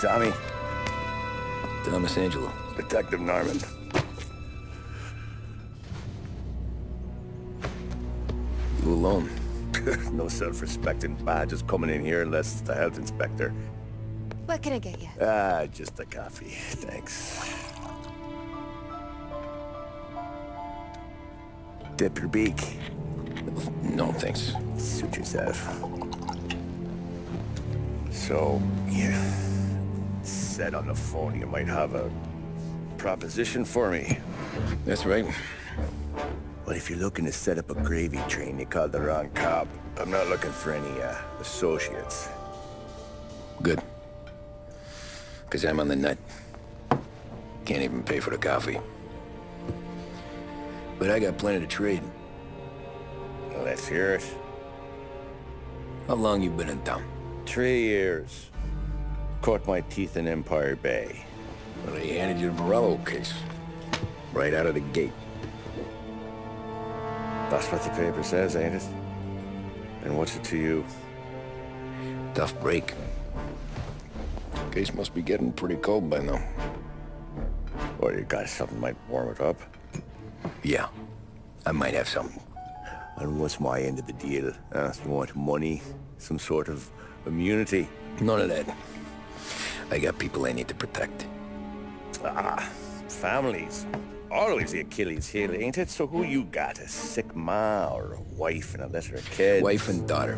Tommy? Thomas Angelo. Detective Norman. You alone? No self-respecting badges coming in here unless it's the health inspector. What can I get you? Just a coffee. Thanks. Dip your beak. No, thanks. Suit yourself. So, you said on the phone you might have a proposition for me. That's right. Well, if you're looking to set up a gravy train, you called the wrong cop. I'm not looking for any, associates. Good. Because I'm on the nut. Can't even pay for the coffee. But I got plenty to trade. Well, let's hear it. How long you been in town? 3 years. Caught my teeth in Empire Bay. Well, they handed you the Morello case. Right out of the gate. That's what the paper says, ain't it? And what's it to you? Tough break. Case must be getting pretty cold by now. Or you got something might warm it up? Yeah, I might have something. And what's my end of the deal? You want money? Some sort of immunity? None of that. I got people I need to protect. Families. Always the Achilles heel, ain't it? So who you got? A sick ma or a wife and a litter of kids? Wife and daughter.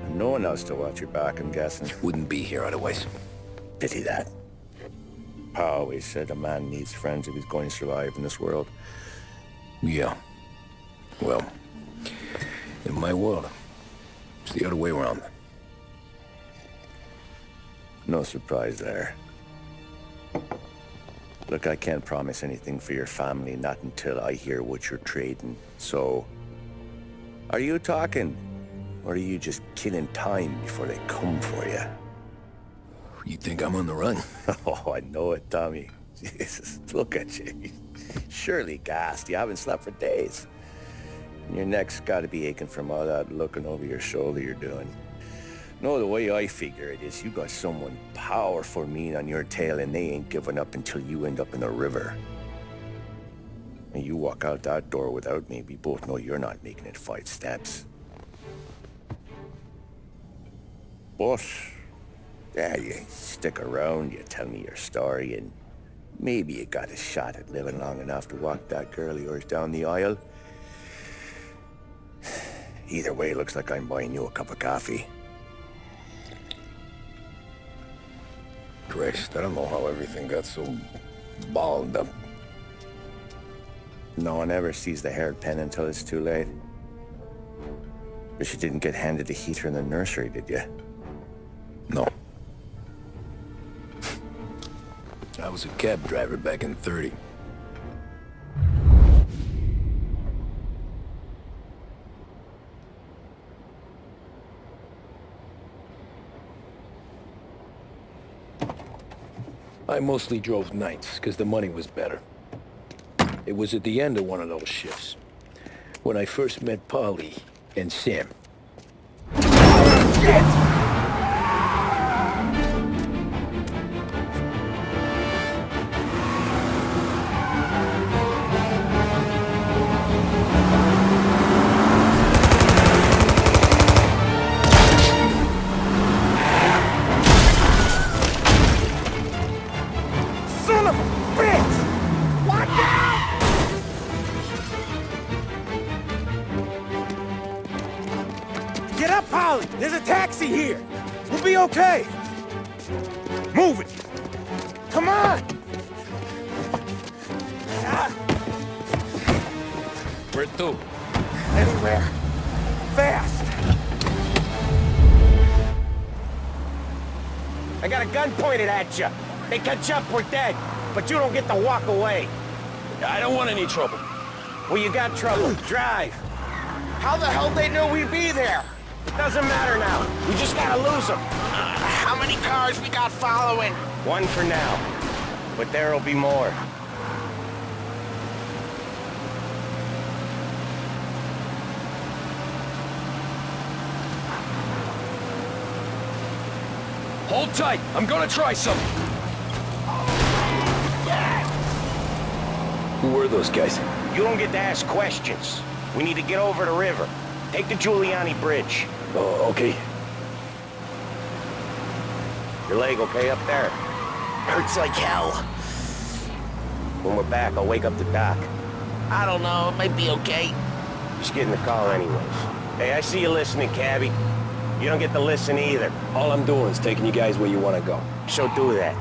And no one else to watch your back, I'm guessing. Wouldn't be here otherwise. Pity that. Pa always said a man needs friends if he's going to survive in this world. Yeah. Well, in my world, it's the other way around. No surprise there. Look, I can't promise anything for your family, not until I hear what you're trading. So, are you talking? Or are you just killing time before they come for you? You think I'm on the run? Oh, I know it, Tommy. Jesus, look at you. Surely gassed. You haven't slept for days. And your neck's got to be aching from all that looking over your shoulder you're doing. No, the way I figure it is you got someone powerful mean on your tail and they ain't giving up until you end up in the river. And you walk out that door without me, we both know you're not making it 5 steps. But, yeah, you stick around, you tell me your story, and maybe you got a shot at living long enough to walk that girl of yours down the aisle. Either way, looks like I'm buying you a cup of coffee. Christ, I don't know how everything got so balled up. No one ever sees the hairpin until it's too late. But you didn't get handed a heater in the nursery, did you? No. I was a cab driver back in '30. I mostly drove nights, because the money was better. It was at the end of one of those shifts, when I first met Polly and Sam. Shit! Get up, Polly! There's a taxi here! We'll be okay! Move it! Come on! Where to? Anywhere. Fast! I got a gun pointed at you. They catch up, we're dead. But you don't get to walk away. I don't want any trouble. Well, you got trouble. Drive. How the hell they knew we'd be there? It doesn't matter now. We just gotta lose them. How many cars we got following? One for now. But there'll be more. Hold tight. I'm gonna try something. Who were those guys? You don't get to ask questions. We need to get over the river. Take the Giuliani Bridge. Oh, okay. Your leg okay up there? Hurts like hell. When we're back, I'll wake up the doc. I don't know, it might be okay. Just getting the call anyways. Hey, I see you listening, cabbie. You don't get to listen either. All I'm doing is taking you guys where you want to go. So do that.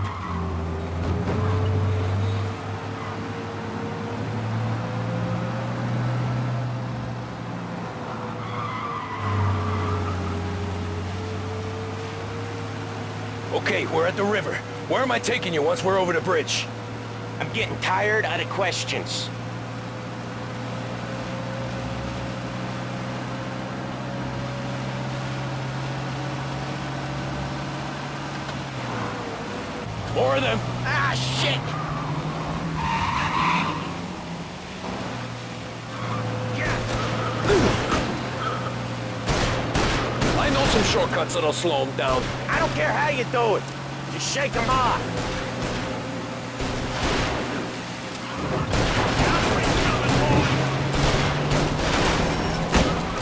Okay, we're at the river. Where am I taking you once we're over the bridge? I'm getting tired of the questions. More of them. Ah, shit! I know some shortcuts that'll slow them down. I don't care how you do it. Just shake them off.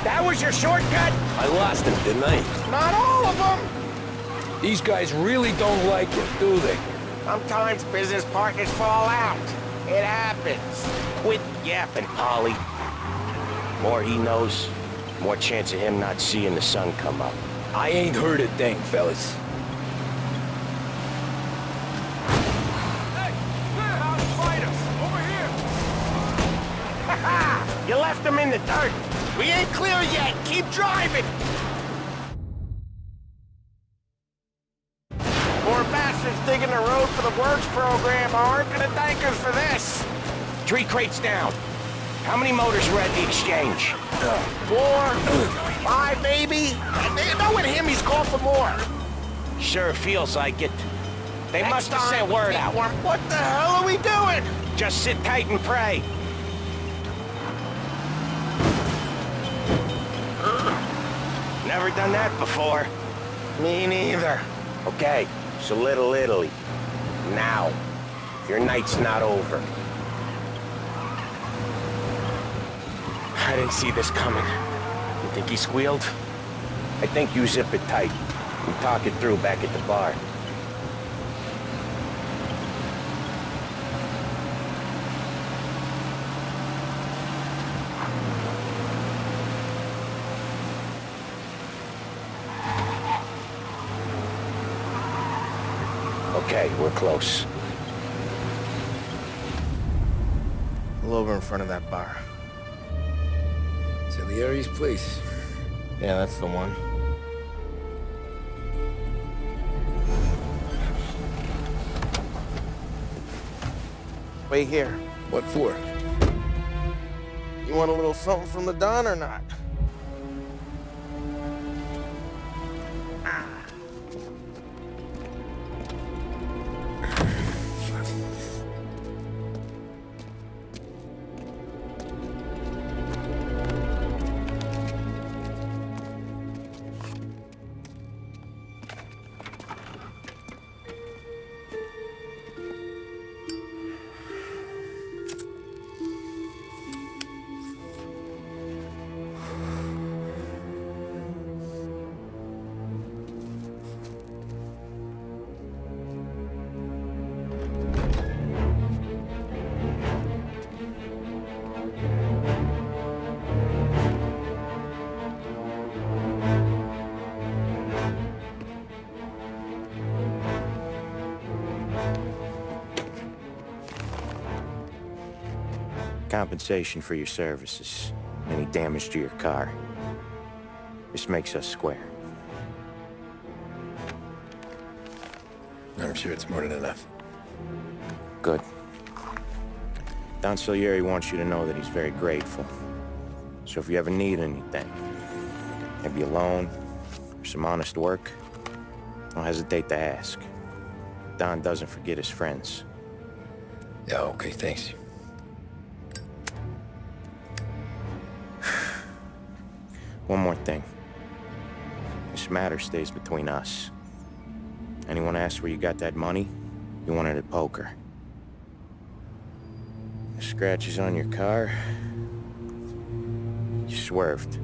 That was your shortcut? I lost him, didn't I? Not all of them. These guys really don't like it, do they? Sometimes business partners fall out. It happens. Quit yapping, Polly. More he knows, more chance of him not seeing the sun come up. I ain't heard a thing, fellas. You left him in the dirt. We ain't clear yet! Keep driving! Poor bastards digging the road for the works program aren't gonna thank us for this! 3 crates down. How many motors were at the exchange? 4, 5 maybe? Knowing him, he's called for more. Sure feels like it. They Next must have time, sent word out. What the hell are we doing? Just sit tight and pray. Never done that before. Me neither. Okay, so Little Italy. Now. Your night's not over. I didn't see this coming. You think he squealed? I think you zip it tight and talk it through back at the bar. Okay, we're close. Pull over in front of that bar. Salieri's place. Yeah, that's the one. Wait here. What for? You want a little something from the Don or not? Compensation for your services. Any damage to your car. This makes us square. I'm sure it's more than enough. Good. Don Salieri wants you to know that he's very grateful. So if you ever need anything, maybe a loan or some honest work, don't hesitate to ask. Don doesn't forget his friends. Yeah, okay, thanks. One more thing. This matter stays between us. Anyone asks where you got that money, you won it at poker. The scratches on your car, you swerved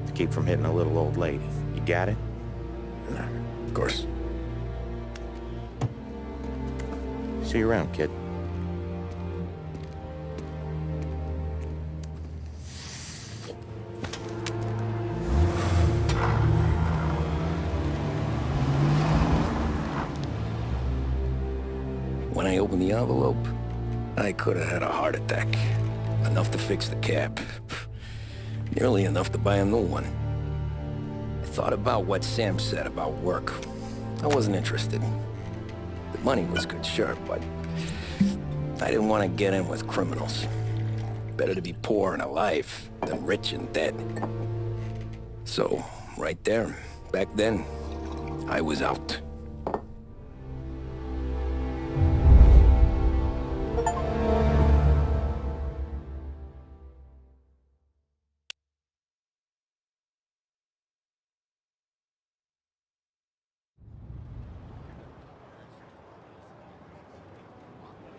to keep from hitting a little old lady. You got it? Of course. See you around, kid. When I opened the envelope, I could have had a heart attack. Enough to fix the cab. Nearly enough to buy a new one. I thought about what Sam said about work. I wasn't interested. The money was good, sure, but I didn't want to get in with criminals. Better to be poor and alive than rich and dead. So, right there, back then, I was out.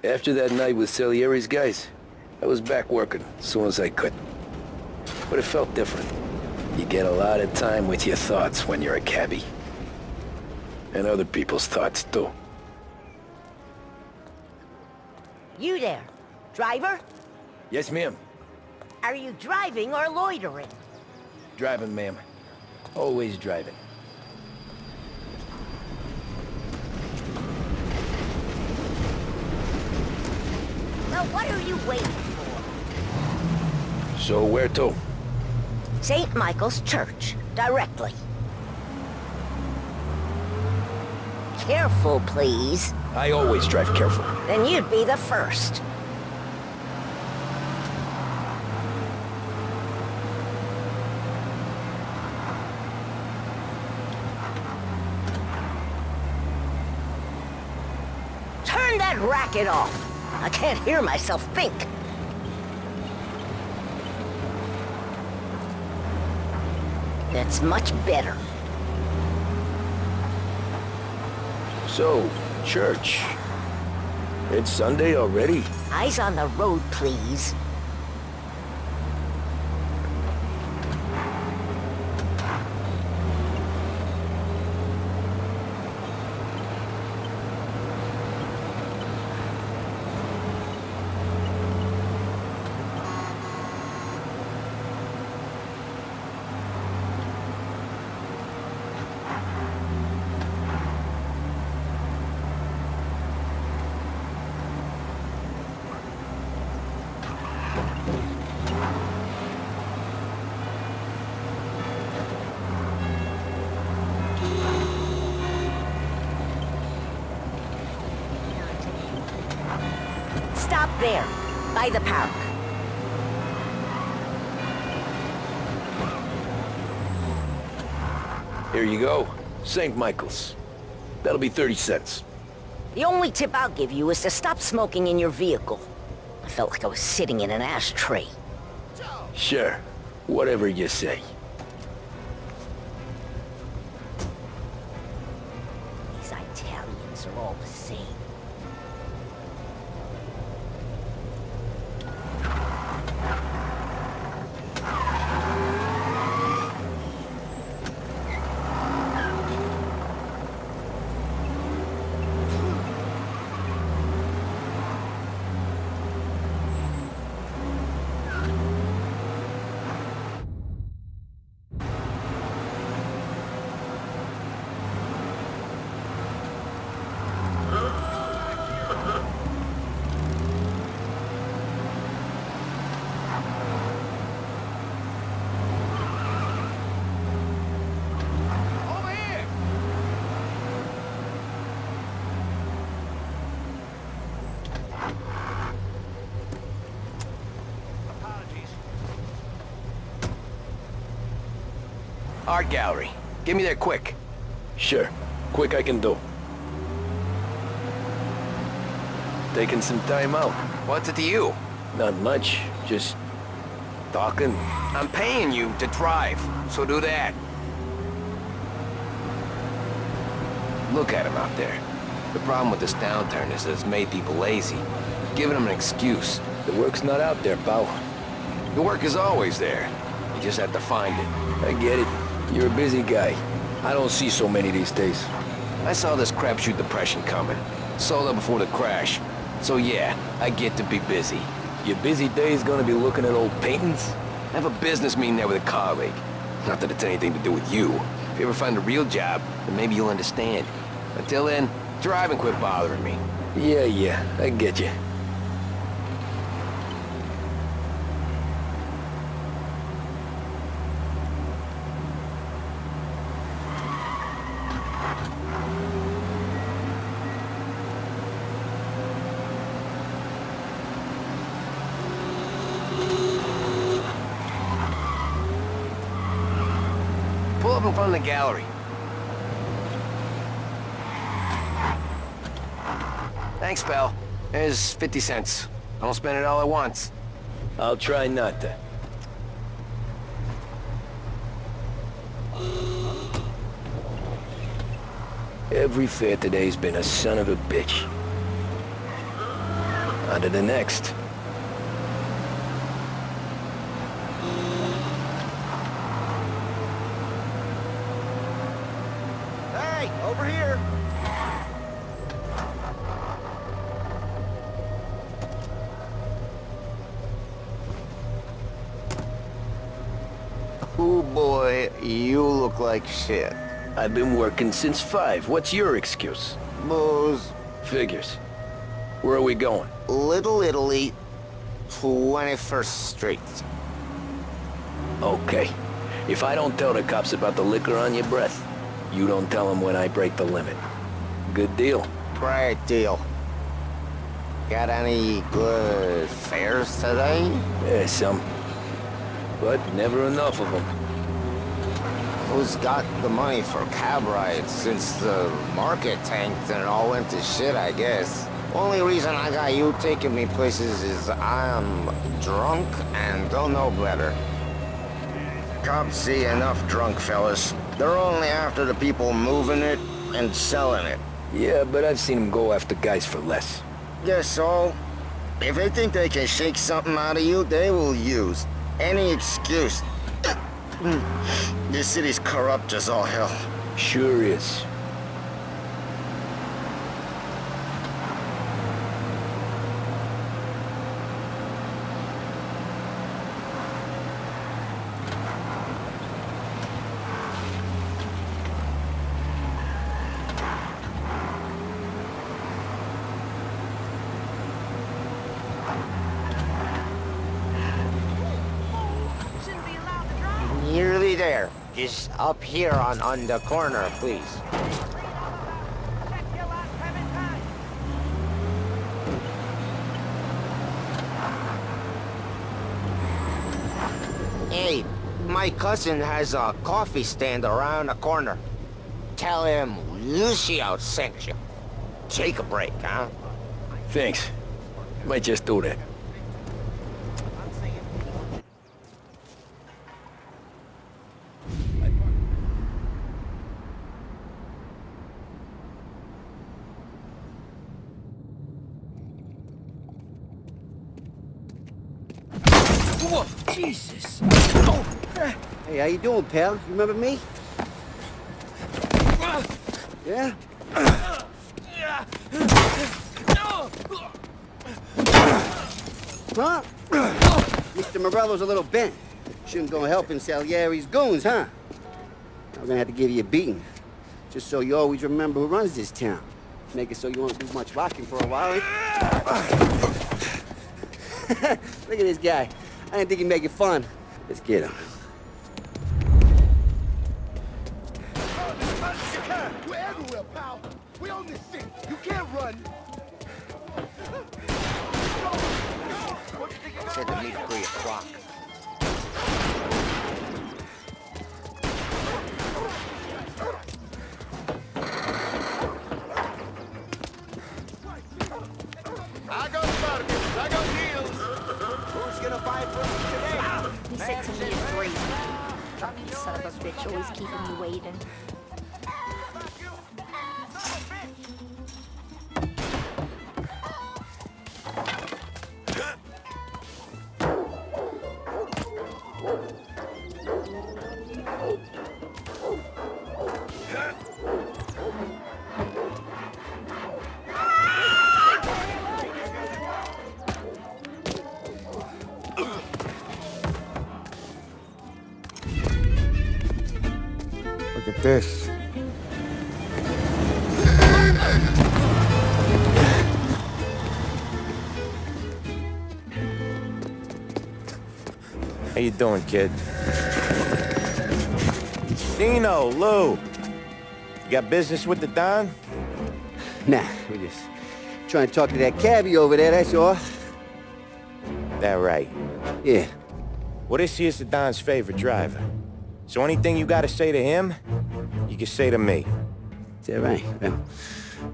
After that night with Salieri's guys, I was back working as soon as I could. But it felt different. You get a lot of time with your thoughts when you're a cabbie. And other people's thoughts, too. You there, driver? Yes, ma'am. Are you driving or loitering? Driving, ma'am. Always driving. Well, what are you waiting for? So where to? St. Michael's Church, directly. Careful, please. I always drive careful. Then you'd be the first. Turn that racket off. I can't hear myself think. That's much better. So, church. It's Sunday already? Eyes on the road, please. Stop there, by the park. Here you go. St. Michael's. That'll be 30 cents. The only tip I'll give you is to stop smoking in your vehicle. I felt like I was sitting in an ashtray. Sure. Whatever you say. These Italians are all the same. Art gallery. Get me there quick. Sure. Quick I can do. Taking some time out. What's it to you? Not much. Just talking. I'm paying you to drive, so do that. Look at him out there. The problem with this downturn is that it's made people lazy. Giving them an excuse. The work's not out there, pal. The work is always there. You just have to find it. I get it. You're a busy guy. I don't see so many these days. I saw this crapshoot depression coming. Sold up before the crash. So yeah, I get to be busy. Your busy day is gonna be looking at old paintings? I have a business meeting there with a colleague. Not that it's anything to do with you. If you ever find a real job, then maybe you'll understand. Until then, drive and quit bothering me. Yeah, I get you. Pull up in front of the gallery. Thanks, pal. There's 50 cents. I don't spend it all at once. I'll try not to. Every fare today's been a son of a bitch. On to the next. Hey, over here. Oh boy, you look like shit. I've been working since 5. What's your excuse? Booze. Figures. Where are we going? Little Italy, 21st Street. Okay. If I don't tell the cops about the liquor on your breath, you don't tell them when I break the limit. Good deal. Great deal. Got any good fares today? Yeah, some. But never enough of them. Who's got the money for cab rides since the market tanked and it all went to shit, I guess? Only reason I got you taking me places is I'm drunk and don't know better. Cops see enough drunk fellas. They're only after the people moving it and selling it. Yeah, but I've seen them go after guys for less. Guess so. If they think they can shake something out of you, they will use any excuse. This city's corrupt as all hell. Sure is. Nearly there. Just up here on the corner, please. Hey, my cousin has a coffee stand around the corner. Tell him Lucio sent you. Take a break, huh? Thanks. Might just do that. Whoa, Jesus! Oh. Hey, how you doing, pal? You remember me? Yeah? Huh? Mr. Morello's a little bent. Shouldn't go helping Salieri's goons, huh? I'm gonna have to give you a beating. Just so you always remember who runs this town. Make it so you won't do much rocking for a while. Look at this guy. I didn't think he'd make it fun. Let's get him. We're everywhere, pal. We own this thing. You can't run. Said to meet at 3 o'clock. I got burgers. I got deals. Who's gonna buy from me today? He said to me at 3. You son of a bitch, always keeping me waiting. Look at this. How you doing, kid? Dino, Lou. You got business with the Don? Nah, we just trying to talk to that cabbie over there, that's all. That right. Yeah. Well, this here's the Don's favorite driver. So anything you gotta say to him, you can say to me. Is that right? Well,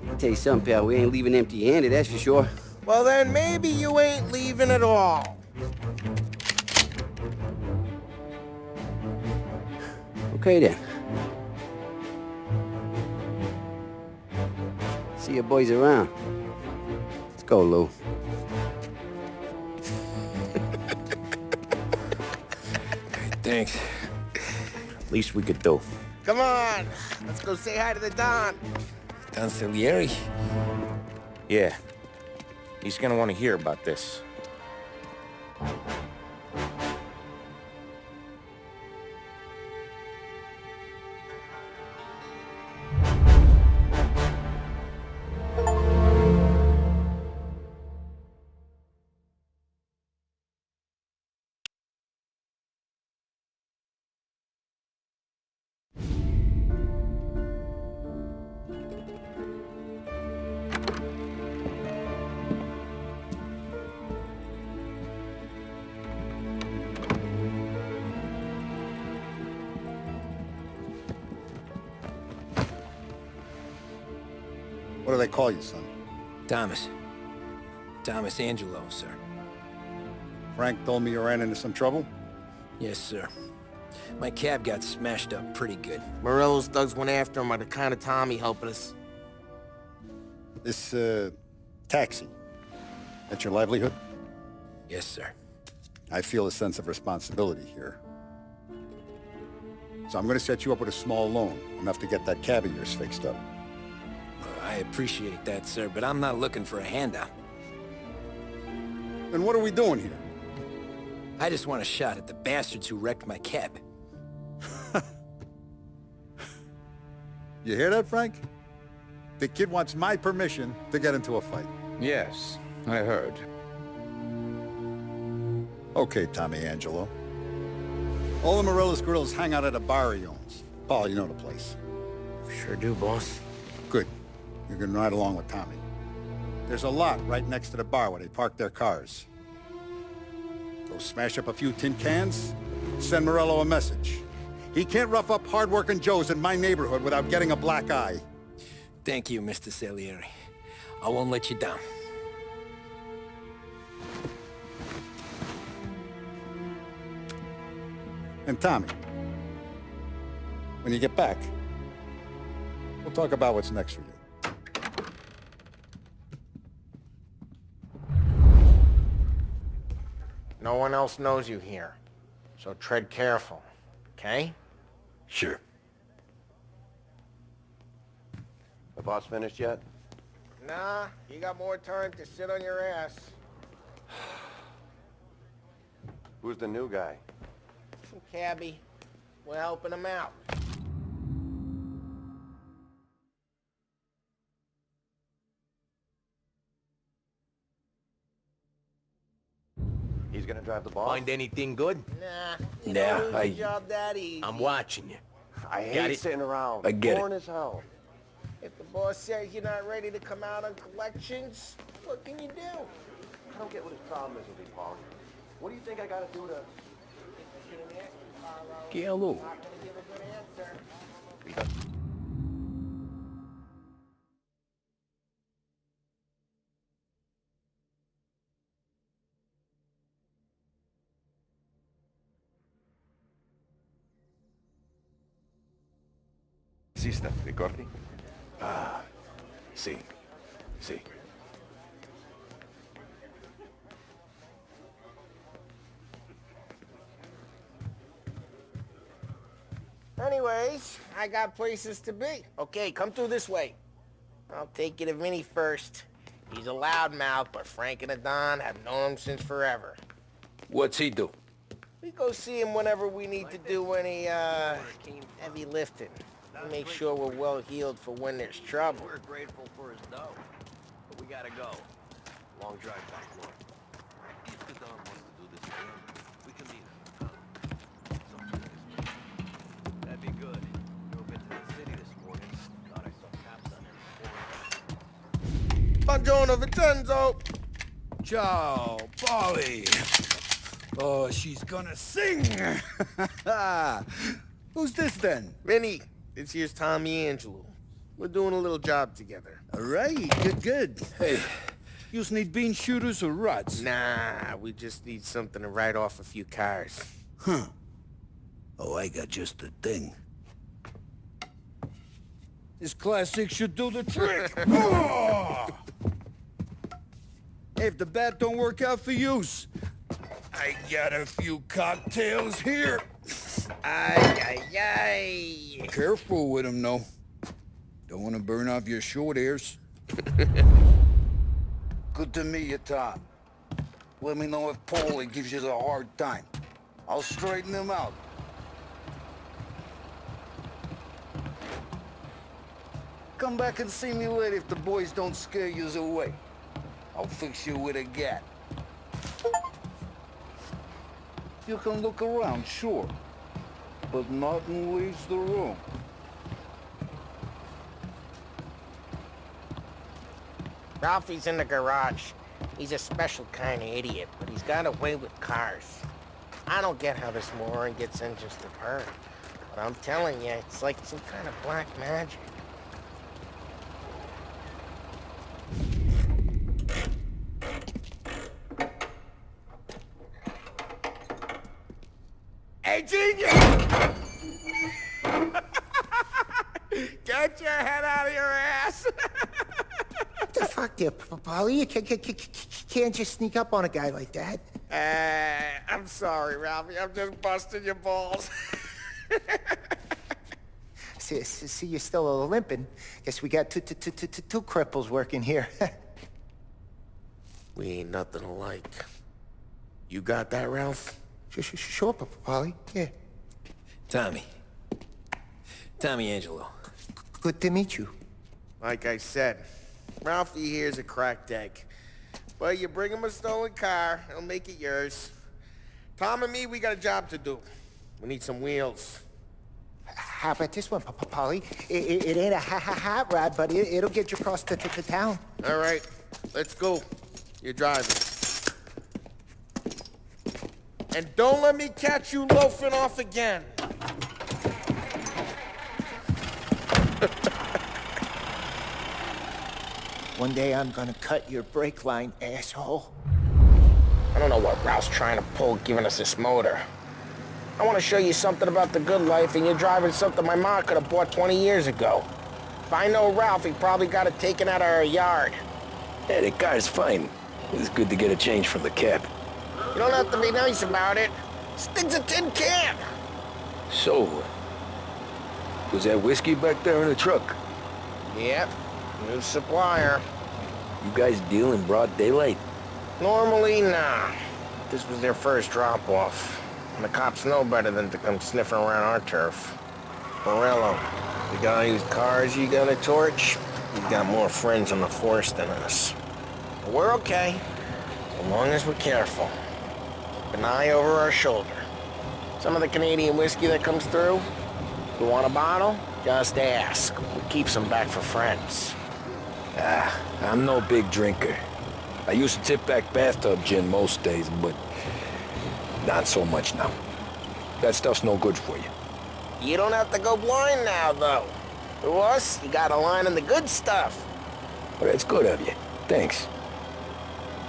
I'll tell you something, pal. We ain't leaving empty-handed, that's for sure. Well, then maybe you ain't leaving at all. Okay, then. See your boys around. Let's go, Lou. Thanks. Least we could do. Come on, let's go say hi to the Don. Don Salieri? Yeah. He's gonna want to hear about this. What do they call you, son? Thomas. Thomas Angelo, sir. Frank told me you ran into some trouble? Yes, sir. My cab got smashed up pretty good. Morello's thugs went after him by the kind of Tommy helping us. This, taxi. That's your livelihood? Yes, sir. I feel a sense of responsibility here. So I'm gonna set you up with a small loan, enough to get that cab of yours fixed up. I appreciate that, sir, but I'm not looking for a handout. Then what are we doing here? I just want a shot at the bastards who wrecked my cab. You hear that, Frank? The kid wants my permission to get into a fight. Yes, I heard. Okay, Tommy Angelo. All the Morello's grills hang out at a bar he owns. Paul, you know the place. Sure do, boss. Good. You can ride along with Tommy. There's a lot right next to the bar where they park their cars. Go smash up a few tin cans, send Morello a message. He can't rough up hard-working Joes in my neighborhood without getting a black eye. Thank you, Mr. Salieri. I won't let you down. And Tommy, when you get back, we'll talk about what's next for you. No one else knows you here, so tread careful, okay? Sure. The boss finished yet? Nah, you got more time to sit on your ass. Who's the new guy? Some cabbie. We're helping him out. He's gonna drive the boss? Find anything good? Nah, Nah, don't lose I- your job that easy. I'm watching you. I Got hate it? sitting around. I get it. Boring as hell. If the boss says you're not ready to come out on collections, what can you do? I don't get what his problem is with me, Paul. What do you think I gotta do to... Hello. Not gonna give a good answer. Esista, ricordi? Ah, sì, sì. Anyways, I got places to be. Okay, come through this way. I'll take you to Vinny first. He's a loudmouth, but Frank and the Don have known him since forever. What's he do? We go see him whenever we need to do any, heavy lifting. Make sure we're well healed for when there's trouble. We're grateful for his dough. But we gotta go. Long drive back north. If the Don wants to do this for him, we can leave him. That'd be good. Drove into the city this morning. Thought I saw cops on every corner. Buongiorno, Vincenzo! Ciao, Polly. Oh, she's gonna sing. Who's this then? Vinny, this here's Tommy Angelo. We're doing a little job together. All right, good. Hey, you need bean shooters or rods? Nah, we just need something to write off a few cars. Huh. Oh, I got just the thing. This classic should do the trick. Oh! Hey, if the bat don't work out for use, I got a few cocktails here. Ay. Careful with them, though. Don't want to burn off your short hairs. Good to meet you, Tom. Let me know if Paulie gives you a hard time. I'll straighten him out. Come back and see me later if the boys don't scare you away. I'll fix you with a gat. You can look around, sure, but nothing leaves the room. Ralphie's in the garage. He's a special kind of idiot, but he's got a way with cars. I don't get how this moron gets in just to burn. But I'm telling you, it's like some kind of black magic. Hey, genius! Get your head out of your ass! What the fuck there, Polly? You can't just sneak up on a guy like that. I'm sorry, Ralphie. I'm just busting your balls. See, you're still limping. Guess we got two cripples working here. We ain't nothing alike. You got that, Ralph? Sure, Polly. Yeah. Tommy Angelo. Good to meet you. Like I said, Ralphie here's a cracked egg. But you bring him a stolen car, he'll make it yours. Tom and me, we got a job to do. We need some wheels. How about this one, Polly? It ain't a hot rod, but it'll get you across to town. All right, let's go. You're driving. And don't let me catch you loafing off again. One day I'm gonna cut your brake line, asshole. I don't know what Ralph's trying to pull giving us this motor. I want to show you something about the good life, and you're driving something my mom could have bought 20 years ago. If I know Ralph, he probably got it taken out of our yard. Yeah, the car's fine. It's good to get a change from the cab. You don't have to be nice about it. This thing's a tin can. So, was that whiskey back there in the truck? Yep, new supplier. You guys deal in broad daylight? Normally, nah. This was their first drop-off. And the cops know better than to come sniffing around our turf. Morello, the guy whose cars you got a torch, he's got more friends on the force than us. But we're okay, as long as we're careful. Keep an eye over our shoulder. Some of the Canadian whiskey that comes through, you want a bottle? Just ask. We keep some back for friends. I'm no big drinker. I used to tip back bathtub gin most days, but not so much now. That stuff's no good for you. You don't have to go blind now, though. To us, you got a line on the good stuff. Well, that's good of you. Thanks.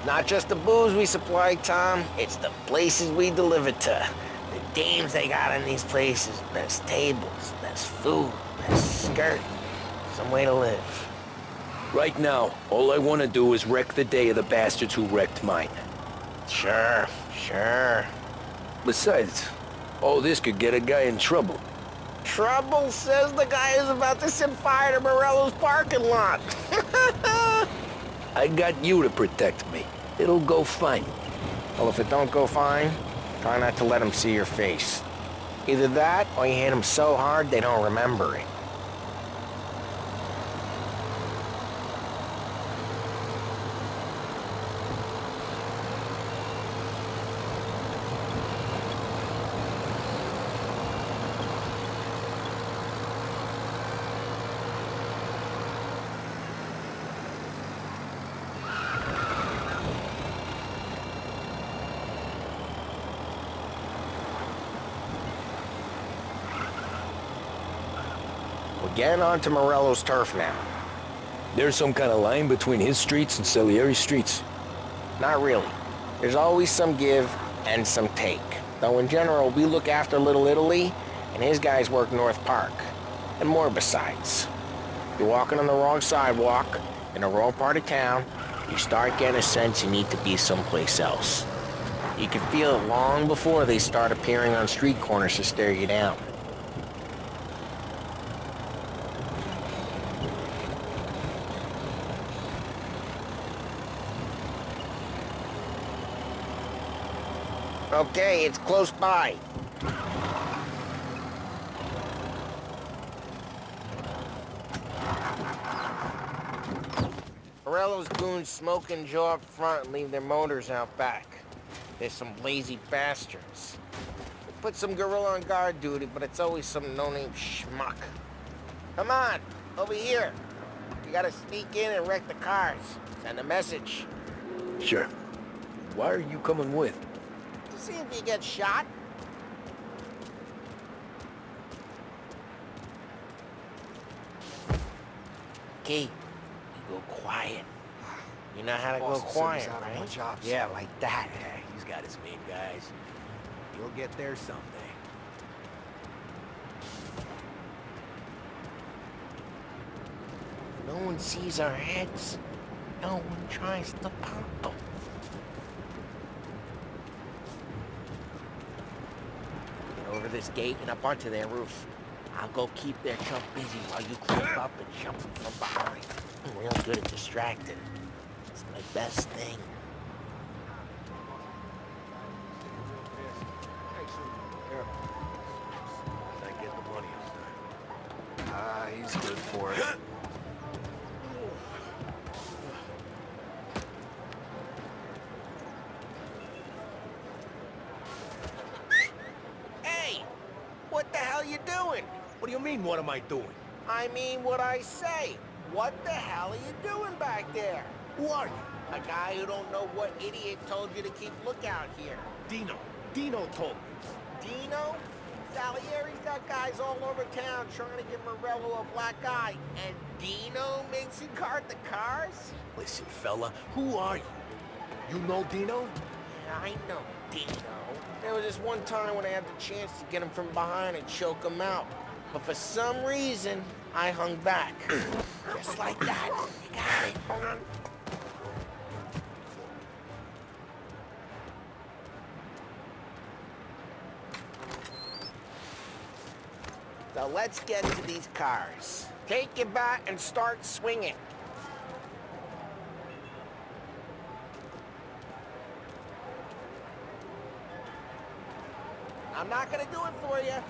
Not just the booze we supply, Tom. It's the places we deliver to. The dames they got in these places. Best tables, best food, best skirt. Some way to live. Right now, all I want to do is wreck the day of the bastards who wrecked mine. Sure. Besides, all this could get a guy in trouble. Trouble says the guy is about to set fire to Morello's parking lot. I got you to protect me. It'll go fine. Well, if it don't go fine, try not to let them see your face. Either that, or you hit them so hard they don't remember it. Get onto Morello's turf now. There's some kind of line between his streets and Salieri's streets. Not really. There's always some give and some take. Though in general, we look after Little Italy, and his guys work North Park. And more besides. You're walking on the wrong sidewalk, in the wrong part of town, you start getting a sense you need to be someplace else. You can feel it long before they start appearing on street corners to stare you down. Okay, it's close by. Morello's goons smoke and Joe up front and leave their motors out back. They're some lazy bastards. They put some gorilla on guard duty, but it's always some no-name schmuck. Come on, over here. You gotta sneak in and wreck the cars. Send a message. Sure. Why are you coming with? To see if you get shot. Okay, you go quiet. You know how to go quiet, right? Yeah, like that. Yeah, he's got his main guys. You'll get there someday. No one sees our heads. No one tries to pop them. Get over this gate and up onto their roof. I'll go keep their chump busy while you creep up and jump from behind. I'm real good at distracting. It's my best thing. I get the money this time. He's good for it. Hey! What the hell you doing? What do you mean, what am I doing? I mean what I say. What the hell are you doing back there? Who are you? A guy who don't know what idiot told you to keep lookout here. Dino. Dino told me. Dino? Salieri's got guys all over town trying to give Morello a black eye. And Dino makes him cart the cars? Listen, fella, who are you? You know Dino? Yeah, I know Dino. There was this one time when I had the chance to get him from behind and choke him out. But for some reason, I hung back. Just like that. You got it. Hold on. So let's get to these cars. Take your bat and start swinging. I'm not gonna do it for you.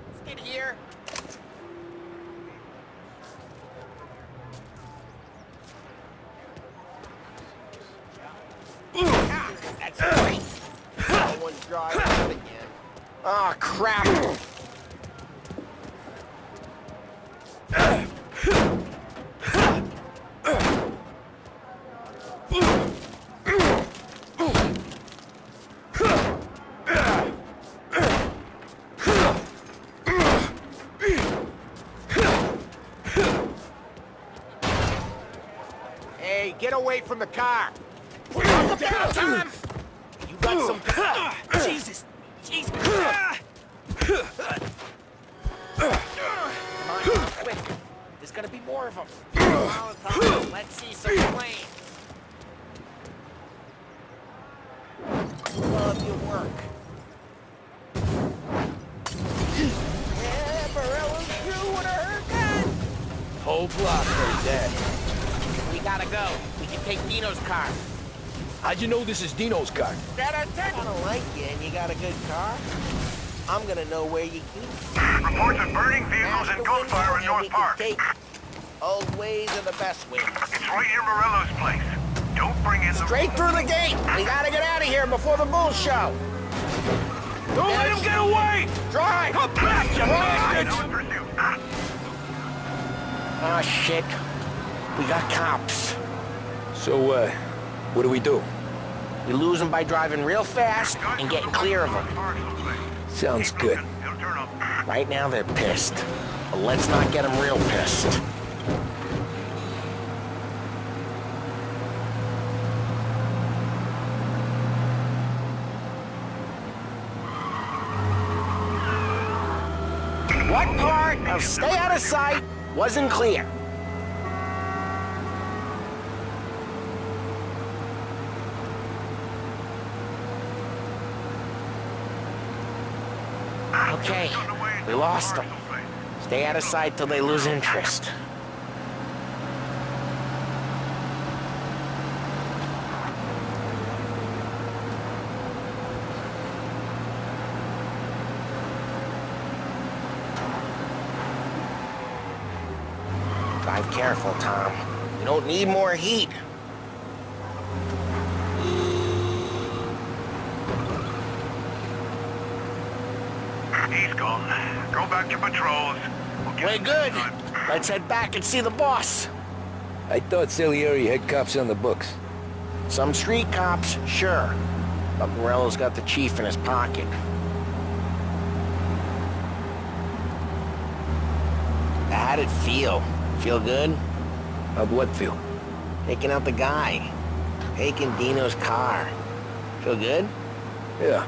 Let's get here. Ah, that's great. No one's driving out again. Ah, crap. Hey, get away from the car. Put it down, Tom. You got some... Jesus! Jesus! Come on, quick. There's gonna be more of them. Molotov, let's see some flames. Love your work. Yeah, Morello's crew with her gun. Whole block right there. We gotta go. We can take Dino's car. How'd you know this is Dino's car? I don't like you and you got a good car. I'm gonna know where you keep. Reports of burning vehicles and gunfire in North Park. Old ways are the best ways. It's right near Morello's place. Don't bring in the... Straight through the gate! We gotta get out of here before the bull show! Don't let him get away! Drive! Come back, you bastards! Ah, shit. We got cops. So, what do we do? We lose them by driving real fast and getting clear of them. Sounds good. Right now they're pissed, but let's not get them real pissed. What part of stay out of sight wasn't clear? Okay, we lost them. Stay out of sight till they lose interest. Drive careful, Tom. You don't need more heat. He's gone. Go back to patrols. We're good. Let's head back and see the boss. I thought Salieri had cops on the books. Some street cops, sure. But Morello's got the chief in his pocket. How'd it feel? Feel good? How'd what feel? Taking out the guy. Taking Dino's car. Feel good? Yeah,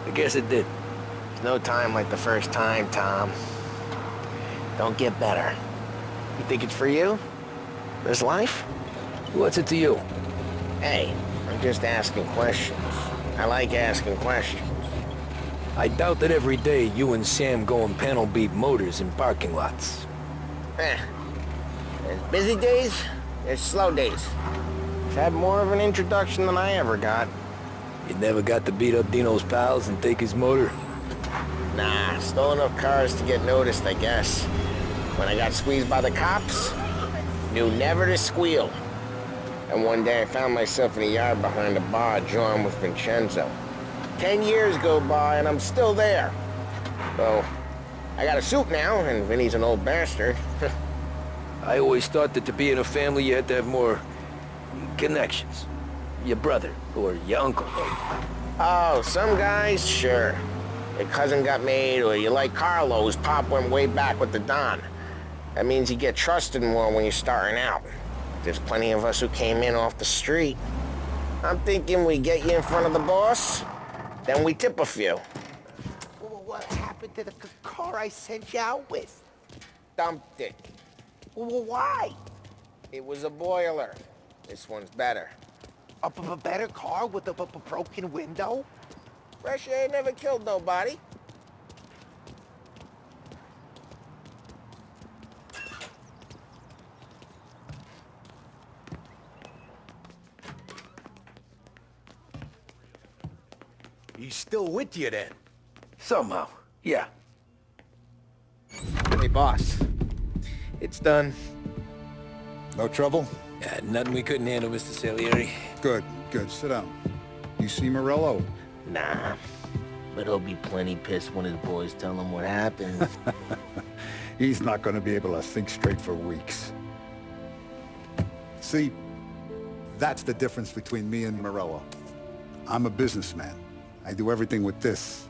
I guess it did. There's no time like the first time, Tom. Don't get better. You think it's for you? This life? What's it to you? Hey, I'm just asking questions. I like asking questions. I doubt that every day you and Sam go and panel beat motors in parking lots. There's busy days, there's slow days. I've had more of an introduction than I ever got. You never got to beat up Dino's pals and take his motor? Nah, stole enough cars to get noticed, I guess. When I got squeezed by the cops, knew never to squeal. And one day I found myself in a yard behind a bar drawn with Vincenzo. 10 years go by and I'm still there. So, I got a suit now, and Vinny's an old bastard. I always thought that to be in a family you had to have more connections. Your brother, or your uncle. Oh, some guys, sure. Your cousin got made, or you like Carlo's, Pop went way back with the Don. That means you get trusted more when you're starting out. There's plenty of us who came in off the street. I'm thinking we get you in front of the boss, then we tip a few. What happened to the car I sent you out with? Dumped it. Why? It was a boiler. This one's better. A better car with a broken window? Fresh air never killed nobody. He's still with you then? Somehow, yeah. Hey, boss. It's done. No trouble? Yeah, nothing we couldn't handle, Mr. Salieri. Good, good. Sit down. You see Morello? Nah. But he'll be plenty pissed when his boys tell him what happened. He's not going to be able to think straight for weeks. See, that's the difference between me and Morello. I'm a businessman. I do everything with this.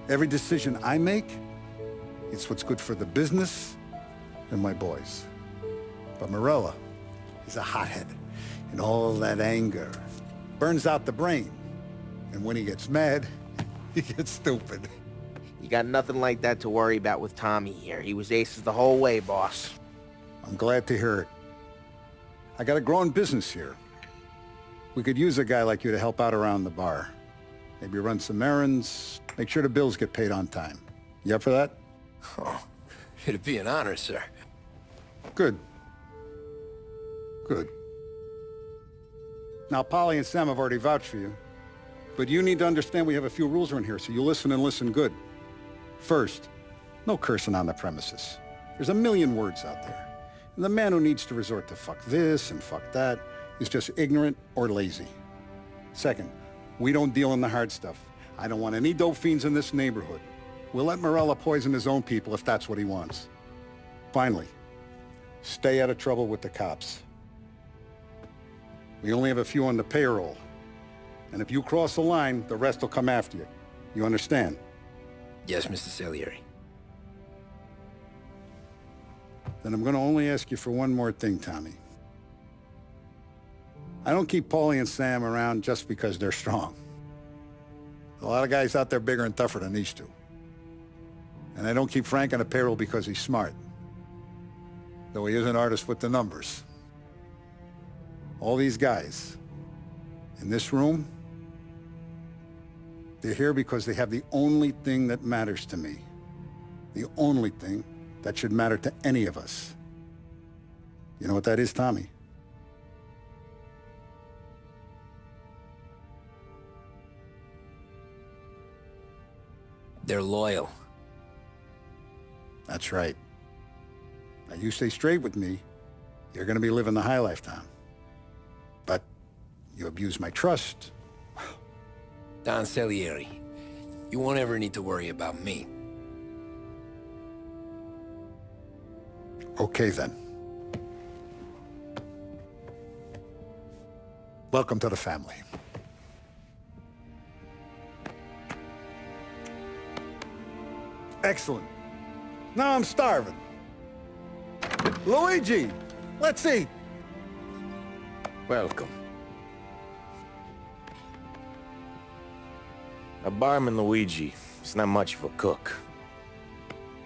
Every decision I make, it's what's good for the business and my boys. But Morello is a hothead, and all that anger burns out the brain. And when he gets mad, he gets stupid. You got nothing like that to worry about with Tommy here. He was aces the whole way, boss. I'm glad to hear it. I got a growing business here. We could use a guy like you to help out around the bar. Maybe run some errands, make sure the bills get paid on time. You up for that? Oh, it'd be an honor, sir. Good. Good. Now, Polly and Sam have already vouched for you. But you need to understand we have a few rules around here, so you listen and listen good. First, no cursing on the premises. There's a million words out there. And the man who needs to resort to fuck this and fuck that is just ignorant or lazy. Second, we don't deal in the hard stuff. I don't want any dope fiends in this neighborhood. We'll let Morello poison his own people if that's what he wants. Finally, stay out of trouble with the cops. We only have a few on the payroll. And if you cross the line, the rest will come after you. You understand? Yes, Mr. Salieri. Then I'm gonna only ask you for one more thing, Tommy. I don't keep Paulie and Sam around just because they're strong. A lot of guys out there bigger and tougher than these two. And I don't keep Frank on the payroll because he's smart. Though he is an artist with the numbers. All these guys in this room, they're here because they have the only thing that matters to me. The only thing that should matter to any of us. You know what that is, Tommy? They're loyal. That's right. Now you stay straight with me, you're gonna be living the high life, Tom. But you abuse my trust. Don Salieri, you won't ever need to worry about me. Okay then. Welcome to the family. Excellent. Now I'm starving. Luigi, let's eat. Welcome. A barman Luigi is not much of a cook.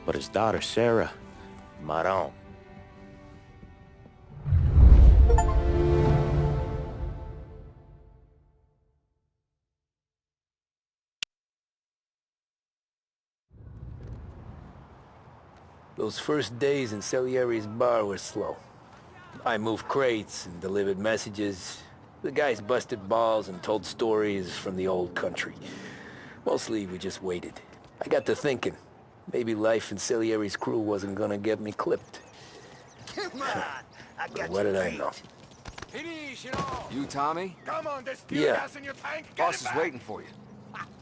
But his daughter Sarah, Maron. Those first days in Salieri's bar were slow. I moved crates and delivered messages. The guys busted balls and told stories from the old country. Mostly, we just waited. I got to thinking, maybe life in Salieri's crew wasn't gonna get me clipped. Come on, I got What did I know? You, Tommy? Come on, there's Yeah. gas in your tank. Get Boss it is back. waiting for you.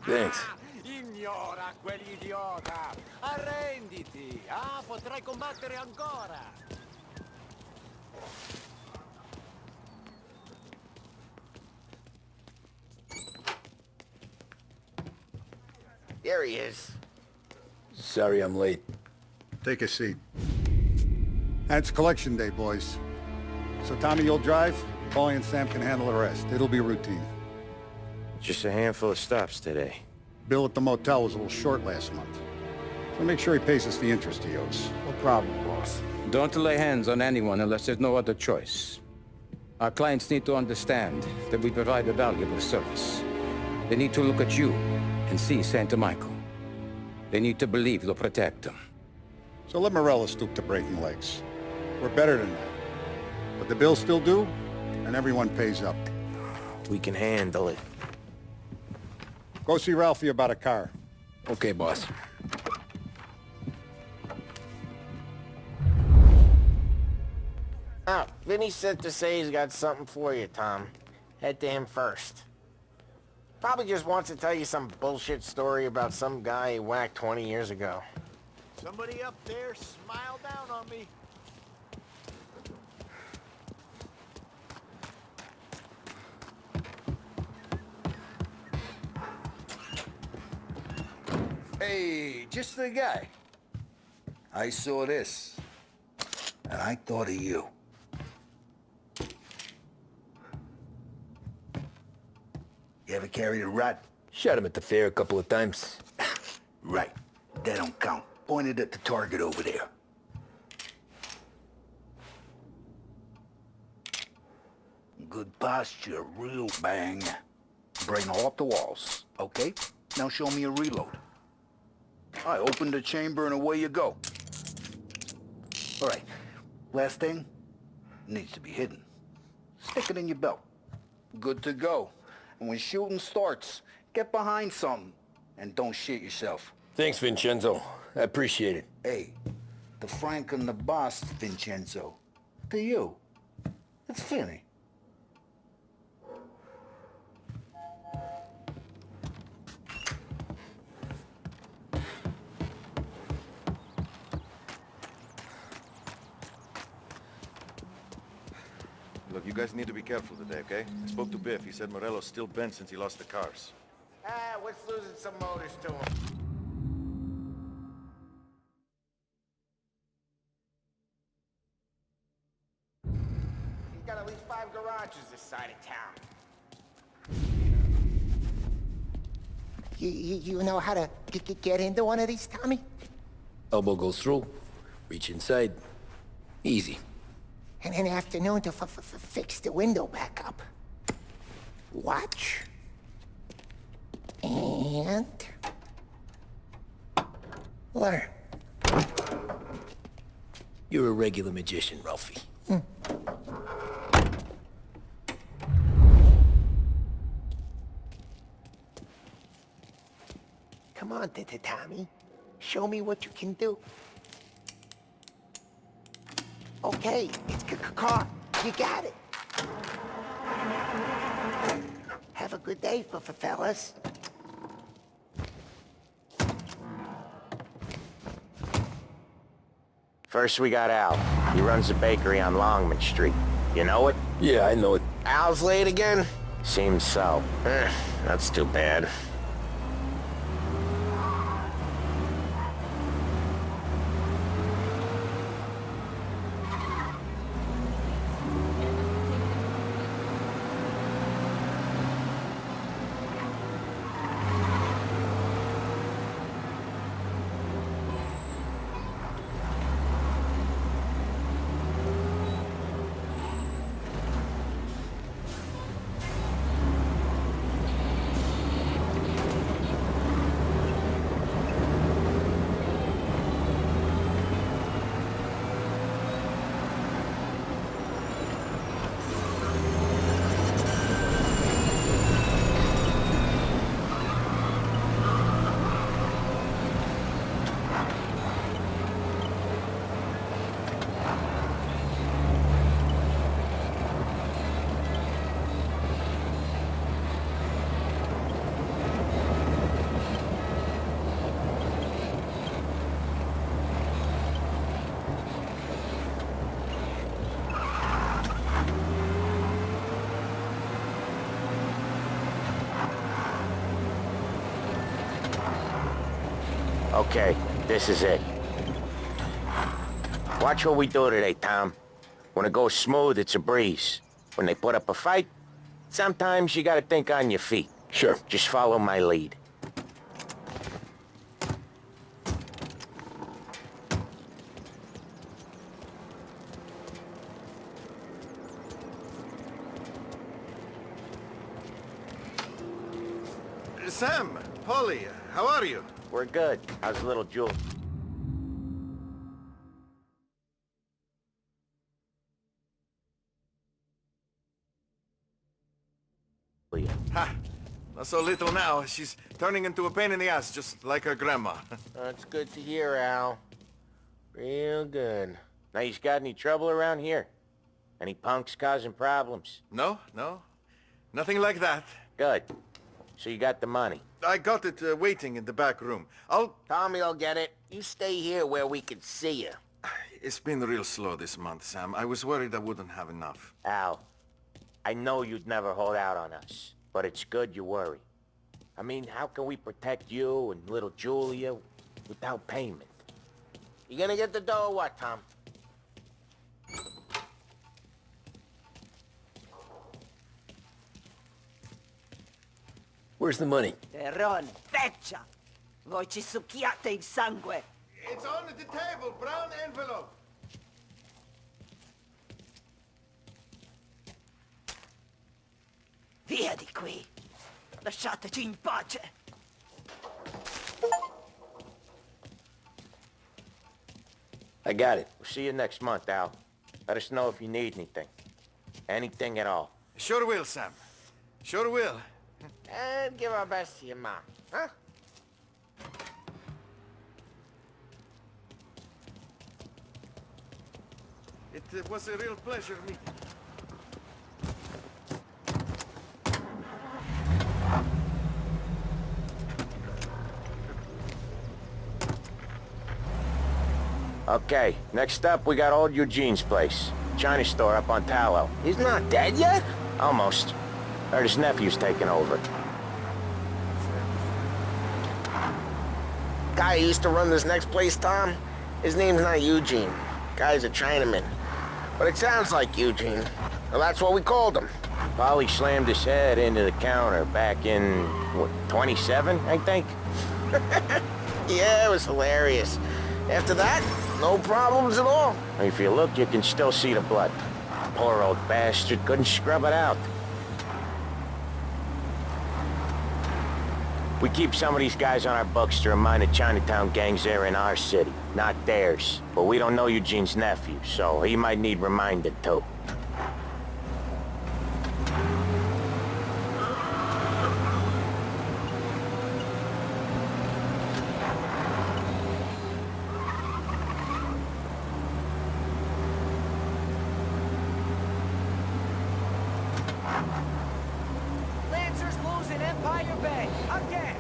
Thanks. Ignora quell'idiota! Arrenditi! Ah, potrai combattere ancora! There he is. Sorry I'm late. Take a seat. It's collection day, boys. So Tommy, you'll drive. Paulie and Sam can handle the rest. It'll be routine. Just a handful of stops today. Bill at the motel was a little short last month. So make sure he pays us the interest he owes. No problem, boss. Don't lay hands on anyone unless there's no other choice. Our clients need to understand that we provide a valuable service. They need to look at you and see Santa Michael. They need to believe you'll protect them. So let Morella stoop to breaking legs. We're better than that. But the bills still due, and everyone pays up. We can handle it. Go see Ralphie about a car. Okay, boss. Oh, Vinny said to say he's got something for you, Tom. Head to him first. Probably just wants to tell you some bullshit story about some guy he whacked 20 years ago. Somebody up there smile down on me. Hey, just the guy. I saw this, and I thought of you. You ever carried a rat? Shot him at the fair a couple of times. Right. That don't count. Pointed at the target over there. Good posture, real bang. Brain off the walls, okay? Now show me a reload. I open the chamber and away you go. All right, last thing, needs to be hidden. Stick it in your belt. Good to go. And when shooting starts, get behind something and don't shit yourself. Thanks, Vincenzo. I appreciate it. Hey, the Frank and the boss, Vincenzo. To you. It's Vinny. Look, you guys need to be careful today, okay? I spoke to Biff. He said Morello's still bent since he lost the cars. What's losing some motors to him? He's got at least 5 garages this side of town. You know how to get into one of these, Tommy? Elbow goes through, reach inside. Easy. And in the afternoon to fix the window back up. Watch. And... learn. You're a regular magician, Ralphie. Come on, Tommy. Show me what you can do. Okay, it's car. You got it. Have a good day, fellas. First we got Al. He runs a bakery on Longman Street. You know it? Yeah, I know it. Al's late again? Seems so. That's too bad. Okay, this is it. Watch what we do today, Tom. When it goes smooth, it's a breeze. When they put up a fight, sometimes you gotta think on your feet. Sure. Just follow my lead. Sam, Polly, how are you? We're good. How's little Jewel? Ha! Not so little now. She's turning into a pain in the ass, just like her grandma. That's good to hear, Al. Real good. Now, you got any trouble around here? Any punks causing problems? No, no. Nothing like that. Good. So you got the money? I got it waiting in the back room. Tommy'll get it. You stay here where we can see you. It's been real slow this month, Sam. I was worried I wouldn't have enough. Al, I know you'd never hold out on us, but it's good you worry. I mean, how can we protect you and little Julia without payment? You gonna get the dough or what, Tom? Where's the money? Terron, feccia! Voi ci succhiate il sangue! It's on the table, brown envelope. Via di qui! Lasciateci in pace! I got it. We'll see you next month, Al. Let us know if you need anything. Anything at all. Sure will, Sam. Sure will. And give our best to your mom, huh? It was a real pleasure meeting you. Okay, next up we got old Eugene's place. China store up on Tallow. He's not dead yet? Almost. Heard his nephew's taking over. Guy who used to run this next place, Tom? His name's not Eugene. Guy's a Chinaman. But it sounds like Eugene. Well, that's what we called him. Polly slammed his head into the counter back in, what, 27, I think? Yeah, it was hilarious. After that, no problems at all. If you look, you can still see the blood. Poor old bastard couldn't scrub it out. We keep some of these guys on our books to remind the Chinatown gangs they're in our city, not theirs. But we don't know Eugene's nephew, so he might need reminded too. Lancers losing Empire Bay. Again.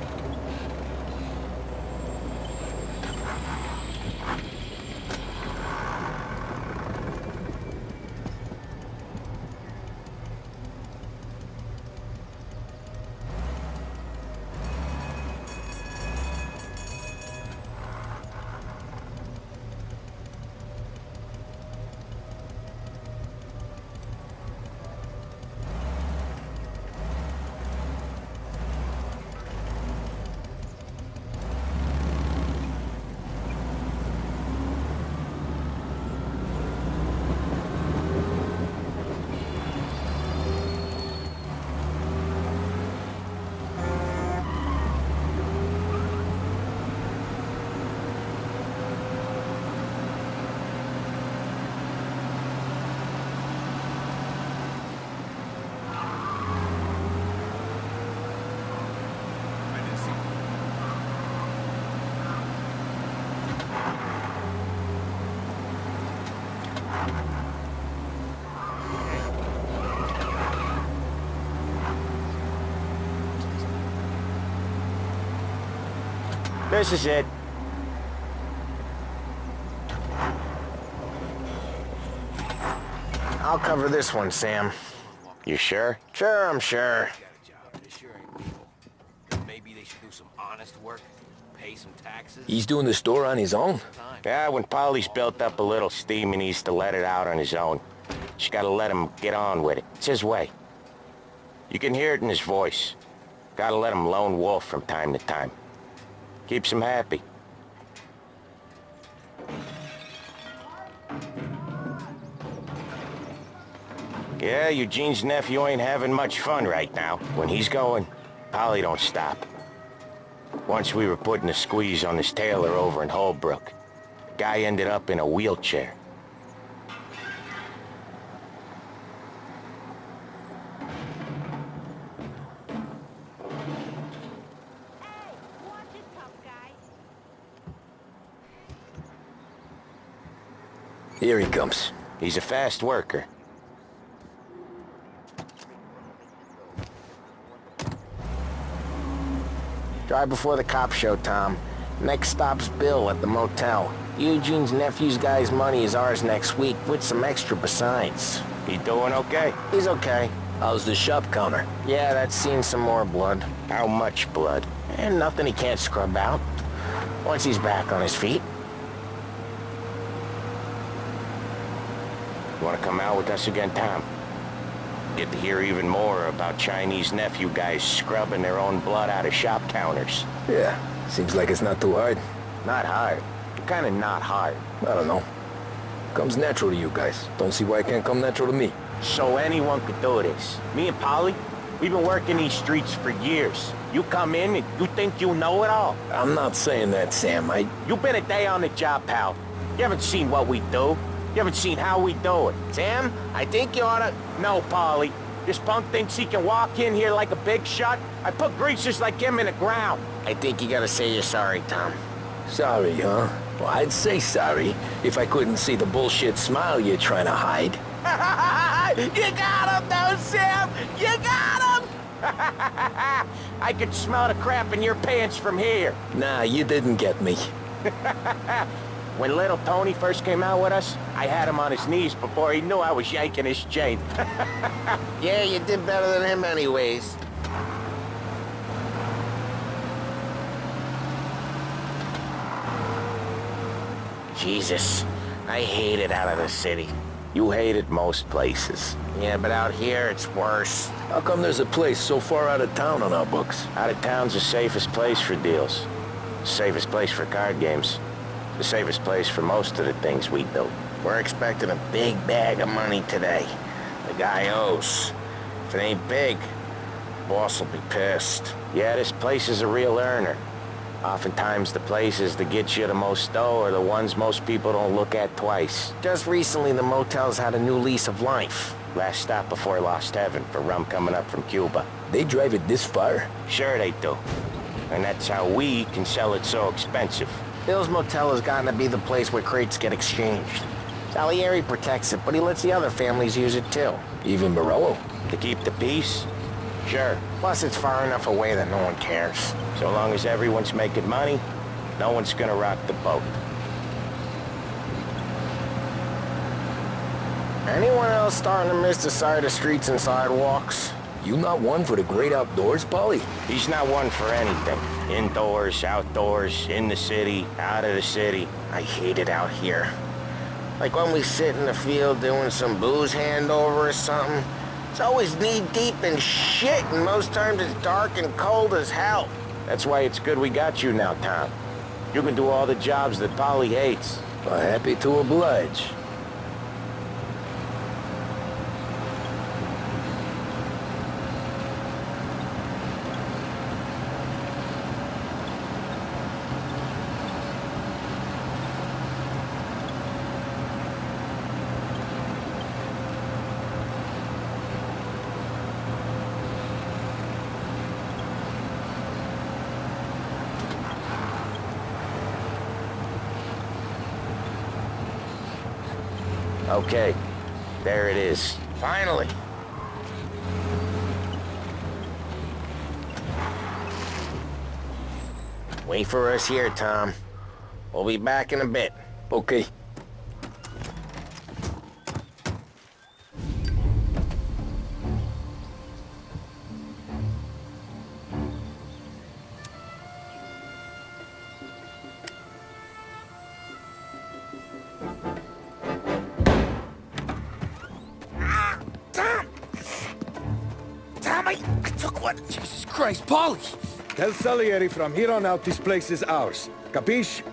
This is it. I'll cover this one, Sam. You sure? Sure, I'm sure. Maybe they should do some honest work, pay some taxes. He's doing the store on his own? Yeah, when Polly's built up a little steam, he needs to let it out on his own. Just gotta let him get on with it. It's his way. You can hear it in his voice. Gotta let him lone wolf from time to time. Keeps him happy. Yeah, Eugene's nephew ain't having much fun right now. When he's going, Polly don't stop. Once we were putting a squeeze on his tailor over in Holbrook. Guy ended up in a wheelchair. Here he comes. He's a fast worker. Drive before the cops show, Tom. Next stop's Bill at the motel. Eugene's nephew's guy's money is ours next week, with some extra besides. He doing okay? He's okay. How's the shop counter? Yeah, that's seen some more blood. How much blood? And nothing he can't scrub out. Once he's back on his feet. You want to come out with us again, Tom? Get to hear even more about Chinese nephew guys scrubbing their own blood out of shop counters. Yeah, seems like it's not too hard. Not hard. Kind of not hard. I don't know. Comes natural to you guys. Don't see why it can't come natural to me. So anyone could do this. Me and Polly, we've been working these streets for years. You come in and you think you know it all. I'm not saying that, Sam. You've been a day on the job, pal. You haven't seen what we do. You haven't seen how we do it. Sam, I think you oughta... No, Polly. This punk thinks he can walk in here like a big shot. I put greasers like him in the ground. I think you gotta say you're sorry, Tom. Sorry, huh? Well, I'd say sorry if I couldn't see the bullshit smile you're trying to hide. You got him, though, Sam! You got him! I could smell the crap in your pants from here. Nah, you didn't get me. When little Tony first came out with us, I had him on his knees before he knew I was yanking his chain. Yeah, you did better than him anyways. Jesus, I hate it out of the city. You hate it most places. Yeah, but out here, it's worse. How come there's a place so far out of town on our books? Out of town's the safest place for deals. The safest place for card games. The safest place for most of the things we do. We're expecting a big bag of money today. The guy owes. If it ain't big, boss will be pissed. Yeah, this place is a real earner. Oftentimes the places that get you the most dough are the ones most people don't look at twice. Just recently, the motel's had a new lease of life. Last stop before Lost Heaven for rum coming up from Cuba. They drive it this far? Sure they do. And that's how we can sell it so expensive. Bill's Motel has gotten to be the place where crates get exchanged. Salieri protects it, but he lets the other families use it too. Even Morello? To keep the peace? Sure. Plus, it's far enough away that no one cares. So long as everyone's making money, no one's gonna rock the boat. Anyone else starting to miss the sight of streets and sidewalks? You not one for the great outdoors, Polly? He's not one for anything. Indoors, outdoors, in the city, out of the city. I hate it out here. Like when we sit in the field doing some booze handover or something. It's always knee-deep in shit, and most times it's dark and cold as hell. That's why it's good we got you now, Tom. You can do all the jobs that Polly hates. Well, happy to oblige. Okay, there it is. Finally. Wait for us here, Tom. We'll be back in a bit. Okay. Jesus Christ, Polly! Tell Salieri from here on out this place is ours. Capiche?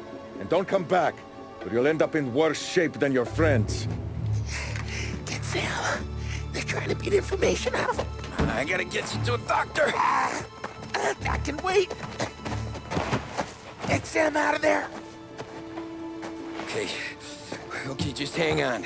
And don't come back, or you'll end up in worse shape than your friends. Get Sam. They're trying to beat information out of him. I gotta get you to a doctor. I can wait. Get Sam out of there. Okay. Okay, just hang on.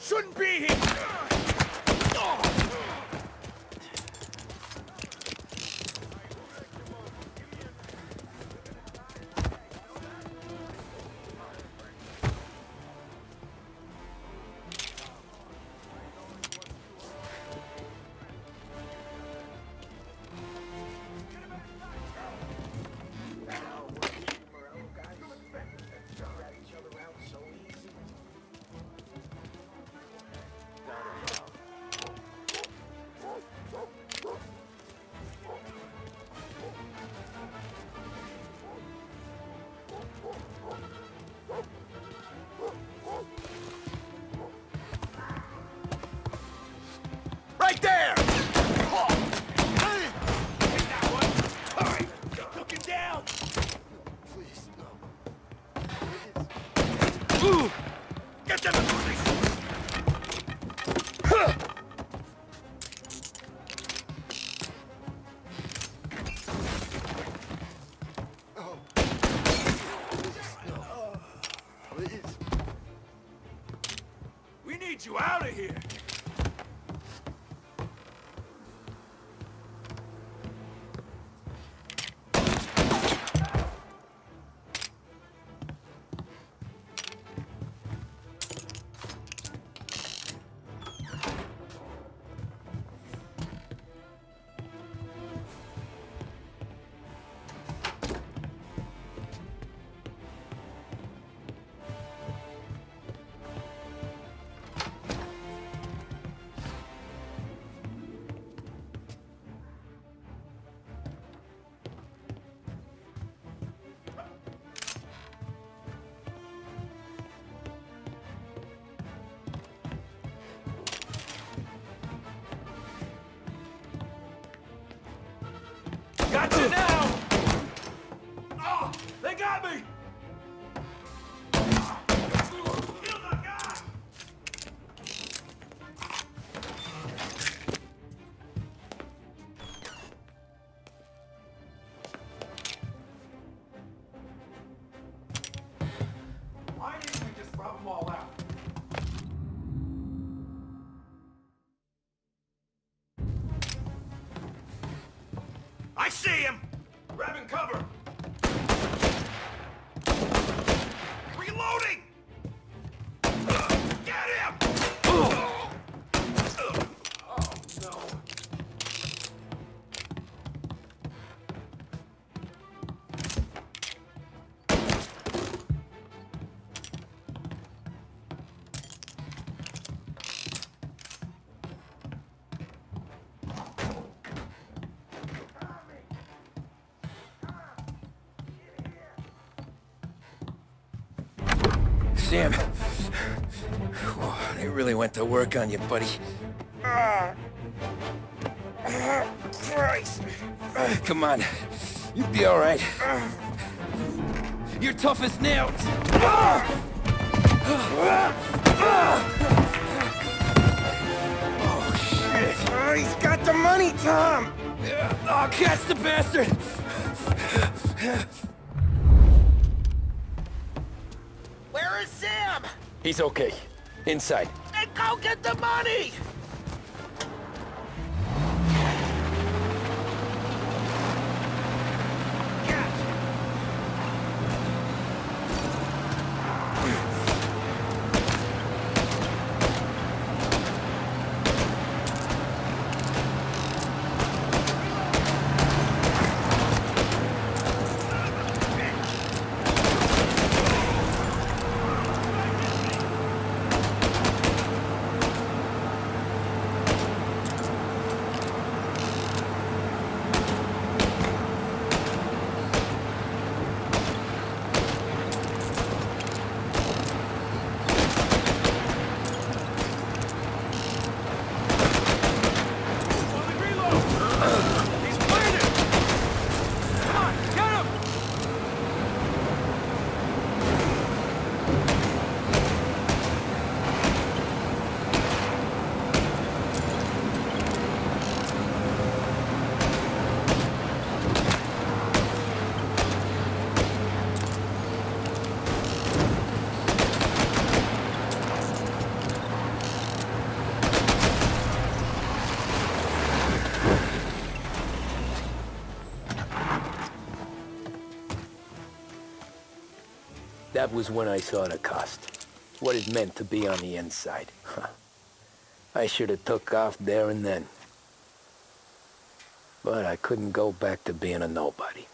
Shouldn't be here! Right there! Look him down! Please, no. Ooh! Get them in position! Gotcha now! Oh, they got me! Kill that guy! Why didn't we just rub them all out? I see him! Grabbing cover! Reloading! Get him! Oh, no. Sam, they really went to work on you, buddy. Christ. Come on, you'll be all right. You're tough as nails. Oh, shit. Oh, he's got the money, Tom! Oh, catch the bastard! Where is Sam? He's okay. Inside. Then go get the money! That was when I saw the cost. What it meant to be on the inside. I should have took off there and then. But I couldn't go back to being a nobody.